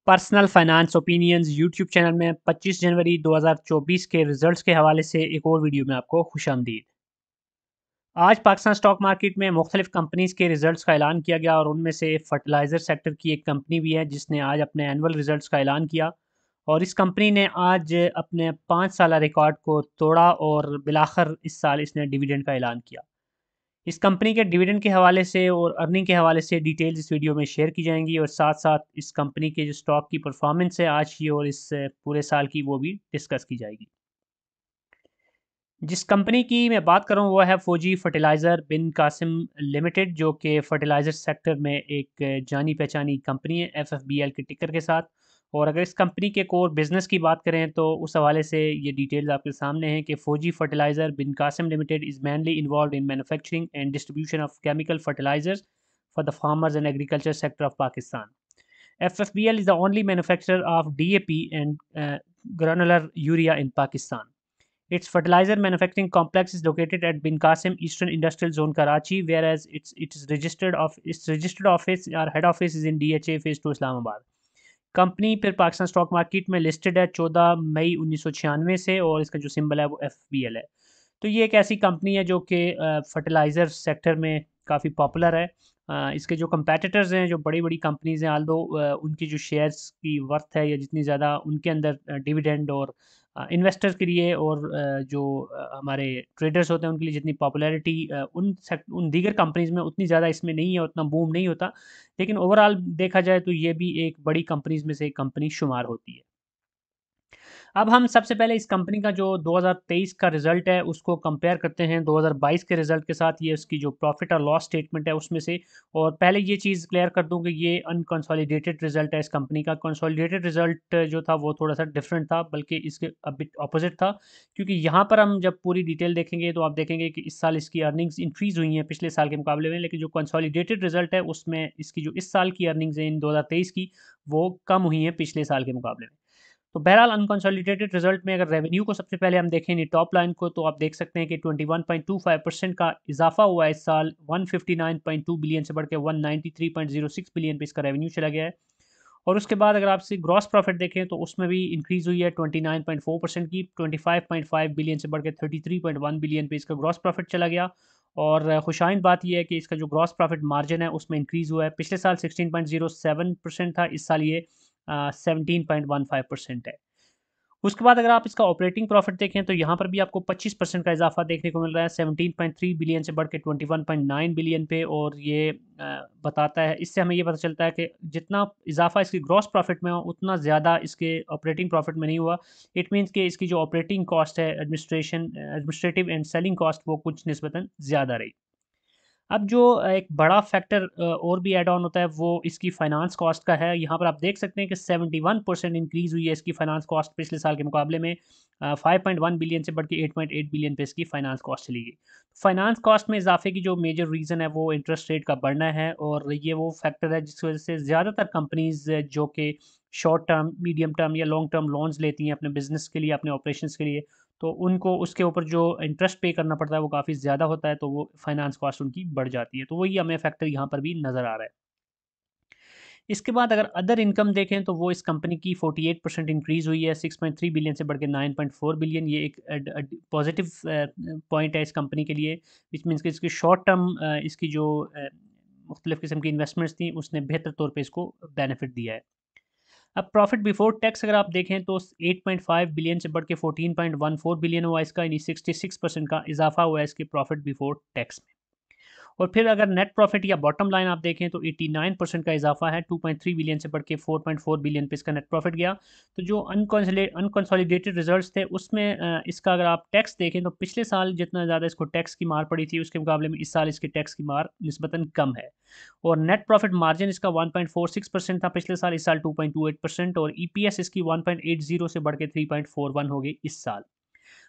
Personal finance opinions YouTube channel में 25 जनवरी 2024 के results के हवाले से एक और वीडियो में आपको खुशामदीद। आज पाकिस्तान स्टॉक मार्केट में मुख्तलिफ कंपनीज़ के रिजल्ट्स का ऐलान किया गया और उनमें से फर्टिलाइज़र सेक्टर की एक कंपनी भी है जिसने आज अपने एनुअल रिजल्ट्स का ऐलान किया और इस कंपनी ने आज अपने 5 साला रिकॉर्ड को तोड़ा और बिलाखिर इस साल इसने डिविडेंड का ऐलान किया। इस कंपनी के डिविडेंड के हवाले से और अर्निंग के हवाले से डिटेल्स इस वीडियो में शेयर की जाएंगी और साथ साथ इस कंपनी के जो स्टॉक की परफॉर्मेंस है आज की और इस पूरे साल की वो भी डिस्कस की जाएगी। जिस कंपनी की मैं बात कर रहा हूँ वो है फौजी फर्टिलाइज़र बिन कासिम लिमिटेड, जो कि फर्टिलाइज़र सेक्टर में एक जानी पहचानी कंपनी है FFBL के टिकर के साथ। और अगर इस कंपनी के कोर बिजनेस की बात करें तो उस हवाले से ये डिटेल्स आपके सामने हैं कि Fauji fertilizer Bin Qasim limited is mainly involve in manufacturing and distribution of chemical fertilizers for the farmers and agriculture sector of Pakistan. FFBL is the only manufacturer of DAP and granular urea in Pakistan. Its fertilizer manufacturing complex is located at Bin Qasim Eastern Industrial Zone, Karachi, whereas its registered office or head office is in DHA Phase 2, Islamabad. Company फिर Pakistan stock market में listed है 14 मई 1996 से और इसका जो symbol है वो FBL है। तो ये एक ऐसी कंपनी है जो कि फर्टिलाइज़र सेक्टर में काफ़ी पॉपुलर है। इसके जो कंपेटिटर्स हैं, जो बड़ी-बड़ी कंपनीज़ हैं, ऑल्दो उनकी जो शेयर्स की वर्थ है या जितनी ज़्यादा उनके अंदर डिविडेंड और इन्वेस्टर्स के लिए और जो हमारे ट्रेडर्स होते हैं उनके लिए जितनी पॉपुलैरिटी उन दीगर कंपनीज़ में उतनी ज़्यादा इसमें नहीं है, उतना बूम नहीं होता। लेकिन ओवरऑल देखा जाए तो ये भी एक बड़ी कंपनीज़ में से एक कंपनी शुमार होती है। अब हम सबसे पहले इस कंपनी का जो 2023 का रिज़ल्ट है उसको कंपेयर करते हैं 2022 के रिज़ल्ट के साथ। ये उसकी जो प्रॉफ़िट और लॉस स्टेटमेंट है उसमें से। और पहले ये चीज़ क्लियर कर दूँ कि ये अनकंसोलिडेटेड रिज़ल्ट है इस कंपनी का। कंसोलिडेटेड रिज़ल्ट जो था वो थोड़ा-सा डिफरेंट था, बल्कि इसके अ बिट अपोज़िट था, क्योंकि यहाँ पर हम जब पूरी डिटेल देखेंगे तो आप देखेंगे कि इस साल इसकी अर्निंग्स इंक्रीज़ हुई हैं पिछले साल के मुकाबले में, लेकिन जो कंसोलिडेटेड रिज़ल्ट है उसमें इसकी जो इस साल की अर्निंग्स हैं इन 2023 की, वो कम हुई हैं पिछले साल के मुकाबले में। तो बहरहाल अनकंसोलिडेटेड रिजल्ट में अगर रेवेन्यू को सबसे पहले हम देखें नहीं टॉप लाइन को, तो आप देख सकते हैं कि 21.25% का इजाफा हुआ है इस साल। 159.2 बिलियन से बढ़ के 193.06 बिलियन पे इसका रेवेन्यू चला गया है। और उसके बाद अगर आपसे ग्रॉस प्रॉफिट देखें तो उसमें भी इंक्रीज़ हुई है 29.4% की। 25.5 बिलियन से बढ़ के 33.1 बिलियन पे इसका ग्रॉस प्रॉफिट चला गया। और खुशाइंद बात यह है कि इसका जो ग्रॉस प्रॉफिट मार्जिन है उसमें इंक्रीज़ हुआ है। पिछले साल 16.07% था, इस साल ये 17.15% है। उसके बाद अगर आप इसका ऑपरेटिंग प्रॉफिट देखें तो यहाँ पर भी आपको 25% का इजाफा देखने को मिल रहा है, 17.3 बिलियन से बढ़ के 21.9 बिलियन पे। और ये बताता है, इससे हमें ये पता चलता है कि जितना इजाफा इसकी ग्रॉस प्रॉफिट में हो उतना ज़्यादा इसके ऑपरेटिंग प्रॉफिट में नहीं हुआ। इट मीन्स कि इसकी जो ऑपरेटिंग कॉस्ट है, एडमिनिस्ट्रेटिव एंड सेलिंग कॉस्ट, वो कुछ निस्बतन ज़्यादा रही। अब जो एक बड़ा फैक्टर और भी ऐड ऑन होता है वो इसकी फाइनेंस कॉस्ट का है। यहाँ पर आप देख सकते हैं कि 71% इंक्रीज़ हुई है इसकी फाइनेंस कॉस्ट पिछले साल के मुकाबले में। 5.1 बिलियन से बढ़ के 8.8 बिलियन पे इसकी फाइनेंस कॉस्ट चली गई। फाइनेंस कॉस्ट में इजाफे की जो मेजर रीज़न है वो इंटरेस्ट रेट का बढ़ना है, और ये वो फैक्टर है जिसकी वजह से ज़्यादातर कंपनीज़ जो कि शॉर्ट टर्म, मीडियम टर्म या लॉन्ग टर्म लोन्स लेती हैं अपने बिजनेस के लिए, अपने ऑपरेशंस के लिए, तो उनको उसके ऊपर जो इंटरेस्ट पे करना पड़ता है वो काफ़ी ज़्यादा होता है, तो वो फाइनेंस कॉस्ट उनकी बढ़ जाती है। तो वही हमें फैक्टर यहाँ पर भी नज़र आ रहा है। इसके बाद अगर अदर इनकम देखें तो वो इस कंपनी की 48% इंक्रीज़ हुई है, 6.3 बिलियन से बढ़ के 9.4 बिलियन। ये एक पॉजिटिव पॉइंट है इस कंपनी के लिए, विच मीन्स कि इसकी शॉर्ट टर्म इसकी जो मुख्तलिफ़ किस्म की इन्वेस्टमेंट्स थी उसने बेहतर तौर पे इसको बेनिफिट दिया है। अब प्रॉफिट बिफोर टैक्स अगर आप देखें तो 8.5 बिलियन से बढ़ के 14.14 बिलियन हुआ इसका, यानी 66% का इजाफा हुआ है इसके प्रॉफिट बिफोर टैक्स में। और फिर अगर नेट प्रॉफिट या बॉटम लाइन आप देखें तो 89% का इजाफा है, 2.3 बिलियन से बढ़ के 4.4 बिलियन पे इसका नेट प्रॉफिट गया। तो जो अनकंसोलिडेटेड रिजल्ट्स थे उसमें इसका अगर आप टैक्स देखें तो पिछले साल जितना ज़्यादा इसको टैक्स की मार पड़ी थी उसके मुकाबले में इस साल इसकी टैक्स की मार निस्बतन कम है। और नेट प्रॉफिट मार्जिन इसका 1.46% था पिछले साल, इस साल 2.28%। और ईपीएस इसकी 1.80 से बढ़ के 3.41 हो गई इस साल।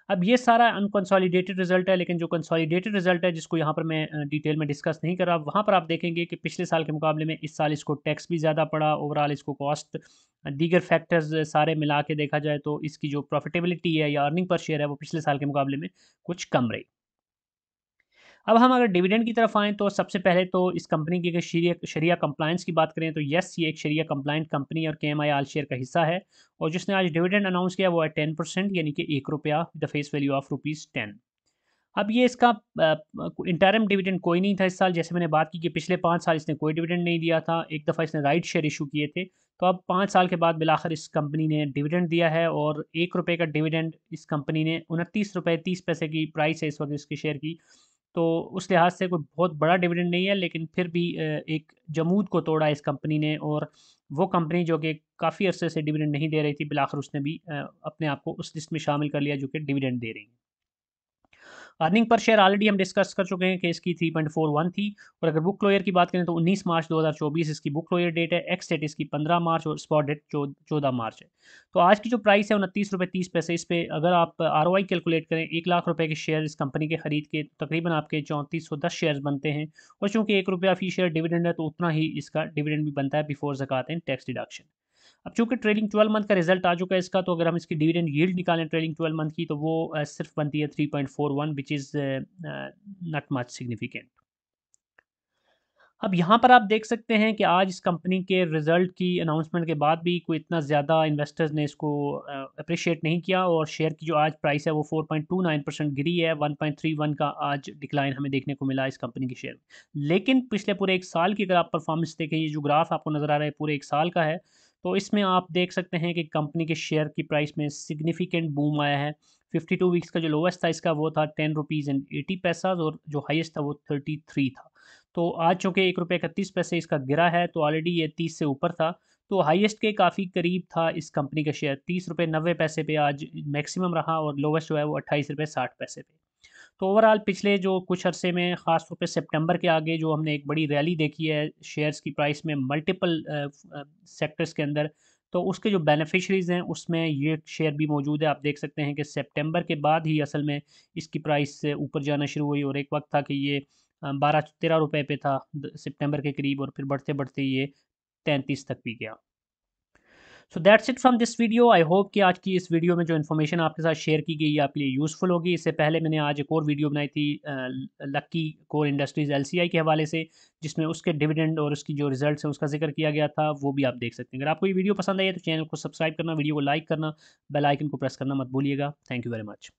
अब ये सारा अनकंसोलिडेटेड रिजल्ट है, लेकिन जो कंसोलिडेटेड रिजल्ट है जिसको यहाँ पर मैं डिटेल में डिस्कस नहीं कर रहा, वहाँ पर आप देखेंगे कि पिछले साल के मुकाबले में इस साल इसको टैक्स भी ज़्यादा पड़ा, ओवरऑल इसको कॉस्ट, दीगर फैक्टर्स सारे मिला के देखा जाए तो इसकी जो प्रॉफिटेबिलिटी है या अर्निंग पर शेयर है वो पिछले साल के मुकाबले में कुछ कम रही। अब हम अगर डिविडेंड की तरफ आएँ तो सबसे पहले तो इस कंपनी की अगर शरिया कंप्लायंस की बात करें तो येस, ये एक शरिया कंप्लायंट कंपनी और केएमआई ऑल शेयर का हिस्सा है और जिसने आज डिविडेंड अनाउंस किया वो है 10% यानी कि ₹1 द फेस वैल्यू ऑफ ₹10। अब ये इसका इंटरिम डिविडेंड कोई नहीं था इस साल, जैसे मैंने बात की कि पिछले 5 साल इसने कोई डिविडेंड नहीं दिया था। एक दफ़ा इसने राइट शेयर इश्यू किए थे। तो अब 5 साल के बाद बिलाखिर इस कंपनी ने डिविडेंड दिया है और ₹1 का डिविडेंड इस कंपनी ने ₹29.30 की प्राइस है इस वक़्त इसके शेयर की। तो उस लिहाज से कोई बहुत बड़ा डिविडेंड नहीं है, लेकिन फिर भी एक जमूद को तोड़ा इस कंपनी ने और वो कंपनी जो कि काफ़ी अरसे से डिविडेंड नहीं दे रही थी, बिलाखिर उसने भी अपने आप को उस लिस्ट में शामिल कर लिया जो कि डिविडेंड दे रही है। अर्निंग पर शेयर ऑलरेडी हम डिस्कस कर चुके हैं कि इसकी 3.41 थी और अगर बुक क्लोयर की बात करें तो 19 मार्च 2024 इसकी बुक क्लोयर डेट है, एक्स डेट इसकी 15 मार्च और स्पॉट डेट 14 मार्च है। तो आज की जो प्राइस है ₹29.30, इस पे अगर आप आरओआई कैलकुलेट करें 1 लाख रुपए के शेयर इस कंपनी के खरीद के तो तकरीबन आपके 3410 शेयर्स बनते हैं और चूंकि ₹1 फी शेयर डिविडेंड है तो उतना ही इसका डिविडेंड भी बनता है बिफोर ज़कात एंड टैक्स डिडक्शन। अब चूँकि ट्रेलिंग 12 मंथ का रिजल्ट आ चुका है इसका, तो अगर हम इसकी डिविडेंड यील्ड निकालें ट्रेलिंग 12 मंथ की तो वो सिर्फ बनती है 3.41 which is not much significant. अब यहाँ पर आप देख सकते हैं कि आज इस कंपनी के रिजल्ट की अनाउंसमेंट के बाद भी कोई इतना ज़्यादा इन्वेस्टर्स ने इसको अप्रिशिएट नहीं किया और शेयर की जो आज प्राइस है वो 4.29% गिरी है। 1.31 का आज डिक्लाइन हमें देखने को मिला इस कंपनी के शेयर में। लेकिन पिछले पूरे 1 साल की अगर आप परफॉर्मेंस देखें, ये जो ग्राफ आपको नज़र आ रहा है पूरे 1 साल का है, तो इसमें आप देख सकते हैं कि कंपनी के शेयर की प्राइस में सिग्निफिकेंट बूम आया है। 52 वीक्स का जो लोवेस्ट था इसका वो था ₹10.80 और जो हाईएस्ट था वो 33 था। तो आज चूँकि ₹1.31 इसका गिरा है तो ऑलरेडी ये 30 से ऊपर था। तो हाईएस्ट के काफ़ी करीब था इस कंपनी का शेयर, ₹30.90 पे आज मैक्सिमम रहा और लोवेस्ट जो है वो ₹28.60 पे। तो ओवरऑल पिछले जो कुछ अरसे में ख़ास तौर पे सितंबर के आगे जो हमने एक बड़ी रैली देखी है शेयर्स की प्राइस में मल्टीपल सेक्टर्स के अंदर, तो उसके जो बेनिफिशरीज़ हैं उसमें ये शेयर भी मौजूद है। आप देख सकते हैं कि सितंबर के बाद ही असल में इसकी प्राइस ऊपर जाना शुरू हुई और एक वक्त था कि ये 12-13 रुपए पे था सितंबर के करीब और फिर बढ़ते-बढ़ते ये 33 तक भी गया। So that's it from this video. I hope कि आज की इस वीडियो में जो इन्फॉर्मेशन आपके साथ शेयर की गई आपके लिए यूज़फुल होगी। इससे पहले मैंने आज एक और वीडियो बनाई थी लक्की कोर इंडस्ट्रीज़ एलसीआई के हवाले से, जिसमें उसके डिविडेंड और उसकी जो रिजल्ट्स हैं उसका जिक्र किया गया था, वो भी आप देख सकते हैं। अगर आपको ये वीडियो पसंद आई है तो चैनल को सब्सक्राइब करना, वीडियो को लाइक करना, बेल आइकन को प्रेस करना मत भूलिएगा। Thank you very much.